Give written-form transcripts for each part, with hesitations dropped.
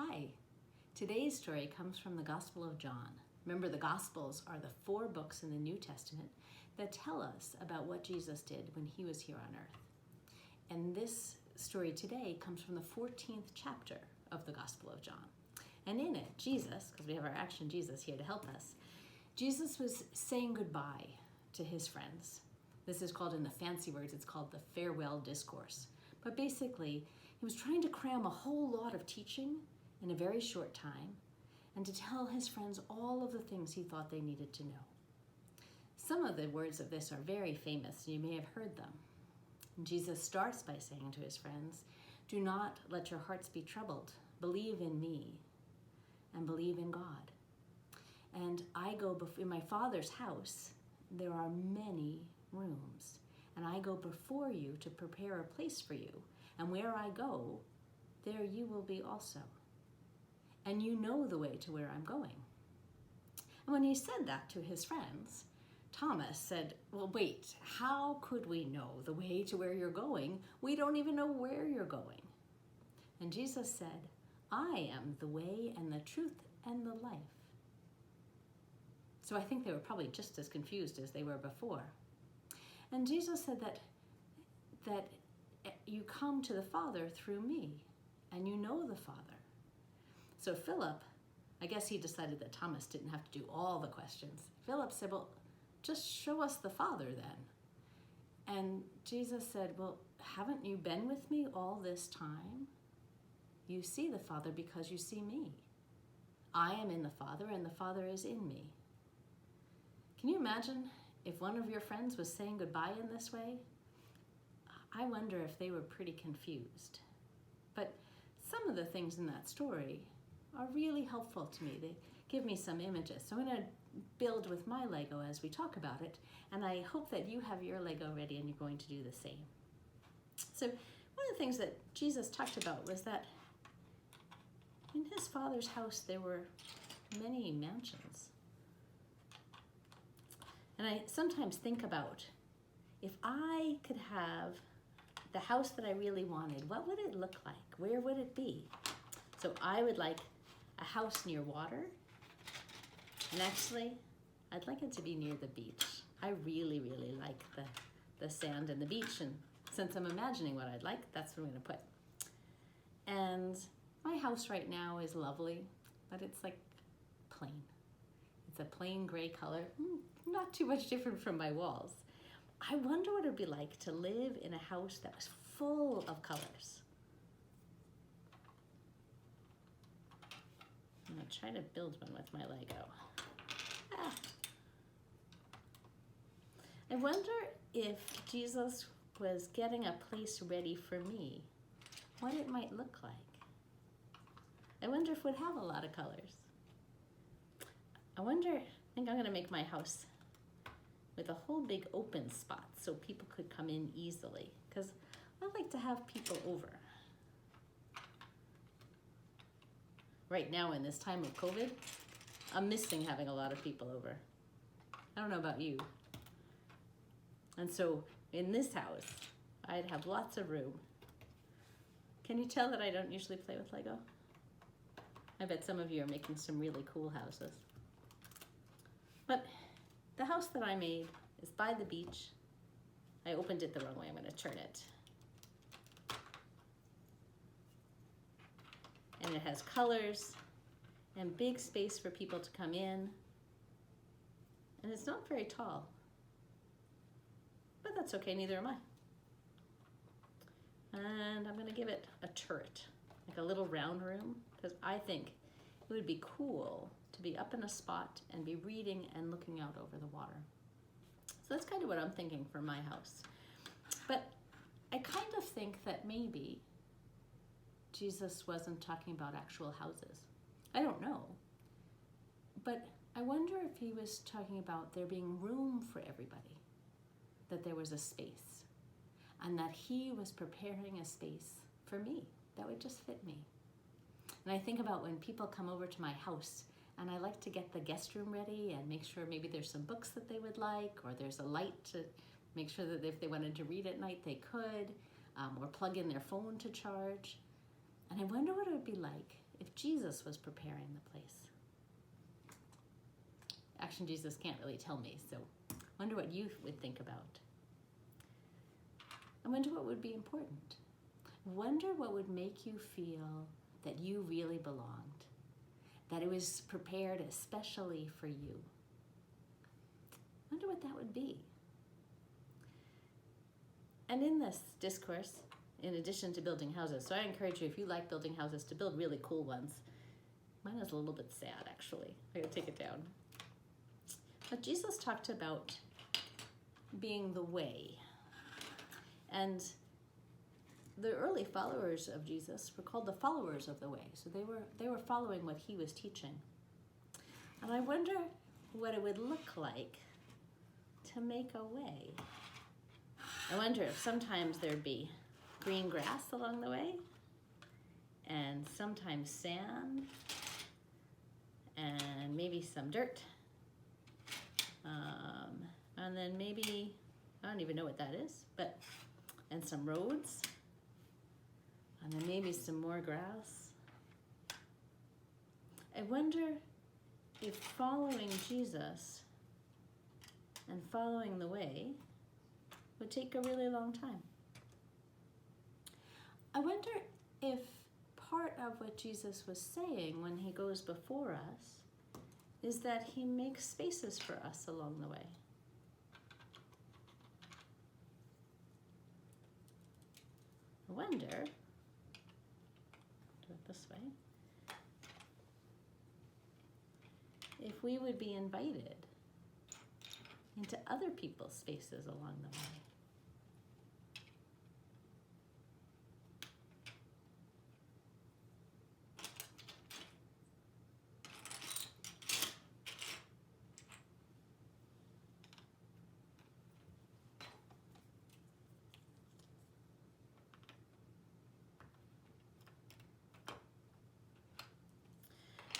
Hi, today's story comes from the Gospel of John. Remember, the Gospels are the 4 books in the New Testament that tell us about what Jesus did when he was here on earth. And this story today comes from the 14th chapter of the Gospel of John. And in it, Jesus, because we have our action Jesus here to help us, Jesus was saying goodbye to his friends. This is called, in the fancy words, it's called the farewell discourse. But basically, he was trying to cram a whole lot of teaching in a very short time, and to tell his friends all of the things he thought they needed to know. Some of the words of this are very famous, and you may have heard them. And Jesus starts by saying to his friends, "Do not let your hearts be troubled. Believe in me and believe in God. And I go in my Father's house, there are many rooms, and I go before you to prepare a place for you. And where I go, there you will be also. And you know the way to where I'm going." And when he said that to his friends, Thomas said, "Well, wait, how could we know the way to where you're going? We don't even know where you're going." And Jesus said, "I am the way and the truth and the life." So I think they were probably just as confused as they were before. And Jesus said that you come to the Father through me, and you know the Father. So Philip, I guess he decided that Thomas didn't have to do all the questions. Philip said, "Well, just show us the Father then." And Jesus said, "Well, haven't you been with me all this time? You see the Father because you see me. I am in the Father, and the Father is in me." Can you imagine if one of your friends was saying goodbye in this way? I wonder if they were pretty confused. But some of the things in that story are really helpful to me. They give me some images. So I'm going to build with my Lego as we talk about it, and I hope that you have your Lego ready and you're going to do the same. So one of the things that Jesus talked about was that in his Father's house there were many mansions. And I sometimes think about, if I could have the house that I really wanted, what would it look like? Where would it be? So I would like a house near water. And actually, I'd like it to be near the beach. I really, really like the sand and the beach. And since I'm imagining what I'd like, that's what I'm going to put. And my house right now is lovely, but it's like plain. It's a plain gray color, not too much different from my walls. I wonder what it would be like to live in a house that was full of colors. I'm going to try to build one with my Lego. I wonder if Jesus was getting a place ready for me, what it might look like. I wonder if it would have a lot of colors. I think I'm going to make my house with a whole big open spot so people could come in easily, because I like to have people over. Right now, in this time of COVID, I'm missing having a lot of people over. I don't know about you. And so in this house, I'd have lots of room. Can you tell that I don't usually play with Lego? I bet some of you are making some really cool houses. But the house that I made is by the beach. I opened it the wrong way. I'm going to turn it. And it has colors and big space for people to come in. And it's not very tall. But that's okay, neither am I. And I'm going to give it a turret, like a little round room, because I think it would be cool to be up in a spot and be reading and looking out over the water. So that's kind of what I'm thinking for my house. But I kind of think that maybe Jesus wasn't talking about actual houses. I don't know. But I wonder if he was talking about there being room for everybody, that there was a space, and that he was preparing a space for me that would just fit me. And I think about when people come over to my house, and I like to get the guest room ready and make sure maybe there's some books that they would like, or there's a light to make sure that if they wanted to read at night, they could, or plug in their phone to charge. And I wonder what it would be like if Jesus was preparing the place? Action Jesus can't really tell me, so I wonder what you would think about. I wonder what would be important. Wonder what would make you feel that you really belonged, that it was prepared especially for you. Wonder what that would be. And in this discourse, in addition to building houses, so I encourage you, if you like building houses, to build really cool ones. Mine is a little bit sad, actually. I gotta take it down. But Jesus talked about being the way. And the early followers of Jesus were called the followers of the way. So they were following what he was teaching. And I wonder what it would look like to make a way. I wonder if sometimes there'd be green grass along the way, and sometimes sand, and maybe some dirt. And then maybe, I don't even know what that is, and some roads, and then maybe some more grass. I wonder if following Jesus and following the way would take a really long time. I wonder if part of what Jesus was saying when he goes before us is that he makes spaces for us along the way. I wonder, do it this way, if we would be invited into other people's spaces along the way.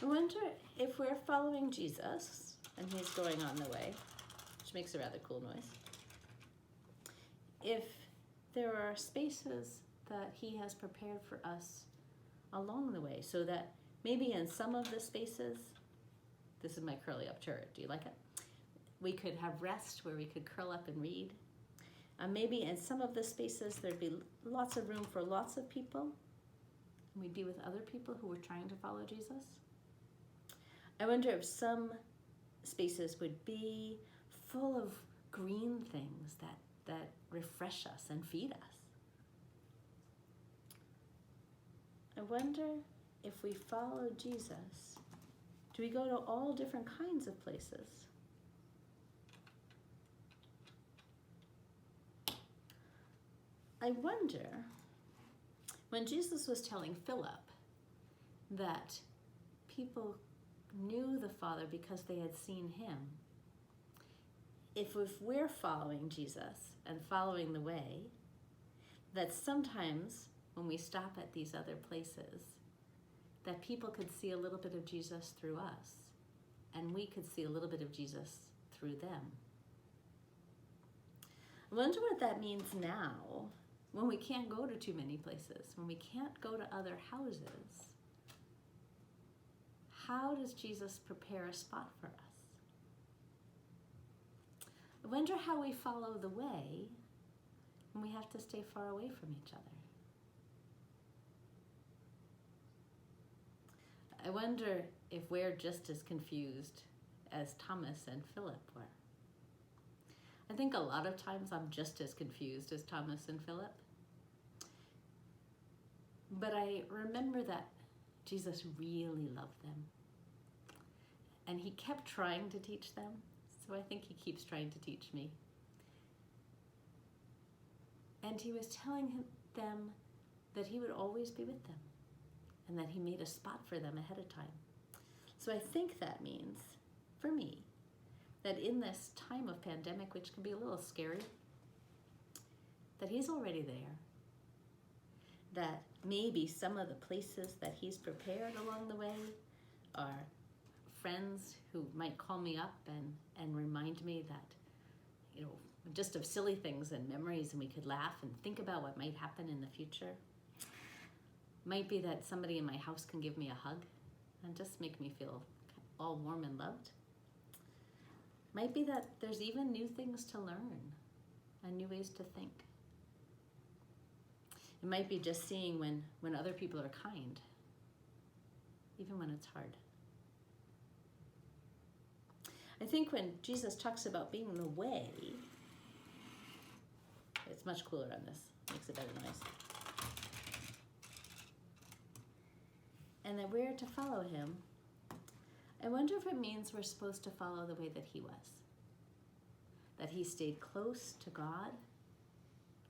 I wonder if we're following Jesus and he's going on the way, which makes a rather cool noise, if there are spaces that he has prepared for us along the way, so that maybe in some of the spaces, this is my curly up chair, do you like it? We could have rest where we could curl up and read. Maybe in some of the spaces there'd be lots of room for lots of people, and we'd be with other people who were trying to follow Jesus. I wonder if some spaces would be full of green things that refresh us and feed us. I wonder if we follow Jesus, do we go to all different kinds of places? I wonder, when Jesus was telling Philip that people knew the Father because they had seen him, if we're following Jesus and following the way, that sometimes when we stop at these other places, that people could see a little bit of Jesus through us, and we could see a little bit of Jesus through them. I wonder what that means now, when we can't go to too many places, when we can't go to other houses. How does Jesus prepare a spot for us? I wonder how we follow the way when we have to stay far away from each other. I wonder if we're just as confused as Thomas and Philip were. I think a lot of times I'm just as confused as Thomas and Philip. But I remember that Jesus really loved them. And he kept trying to teach them, so I think he keeps trying to teach me. And he was telling them that he would always be with them, and that he made a spot for them ahead of time. So I think that means, for me, that in this time of pandemic, which can be a little scary, that he's already there. That maybe some of the places that he's prepared along the way are friends who might call me up and remind me that, just of silly things and memories, and we could laugh and think about what might happen in the future. Might be that somebody in my house can give me a hug and just make me feel all warm and loved. Might be that there's even new things to learn and new ways to think. It might be just seeing when other people are kind, even when it's hard. I think when Jesus talks about being the way, it's much cooler on this, makes a better noise. And that we're to follow him. I wonder if it means we're supposed to follow the way that he was. That he stayed close to God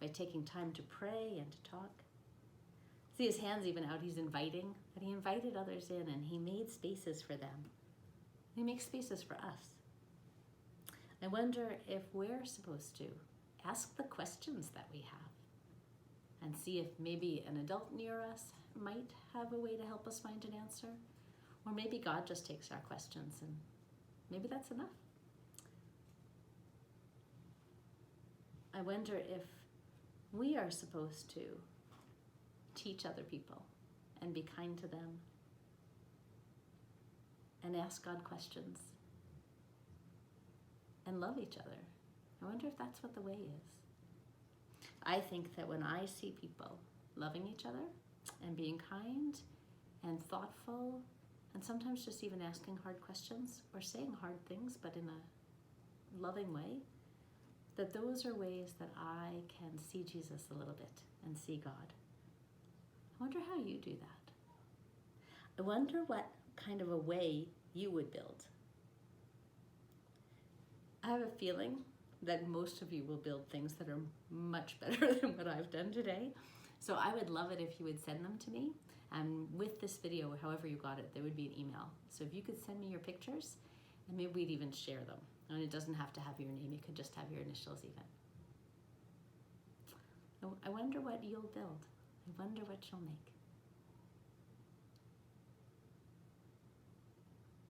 by taking time to pray and to talk. See his hands even out, he's inviting, that he invited others in and he made spaces for them. He makes spaces for us. I wonder if we're supposed to ask the questions that we have and see if maybe an adult near us might have a way to help us find an answer. Or maybe God just takes our questions and maybe that's enough. I wonder if we are supposed to teach other people and be kind to them and ask God questions and love each other. I wonder if that's what the way is. I think that when I see people loving each other and being kind and thoughtful and sometimes just even asking hard questions or saying hard things but in a loving way, that those are ways that I can see Jesus a little bit and see God. I wonder how you do that. I wonder what kind of a way you would build. I have a feeling that most of you will build things that are much better than what I've done today. So I would love it if you would send them to me. And with this video, however you got it, there would be an email. So if you could send me your pictures, and maybe we'd even share them. And it doesn't have to have your name, it could just have your initials even. I wonder what you'll build. I wonder what you'll make.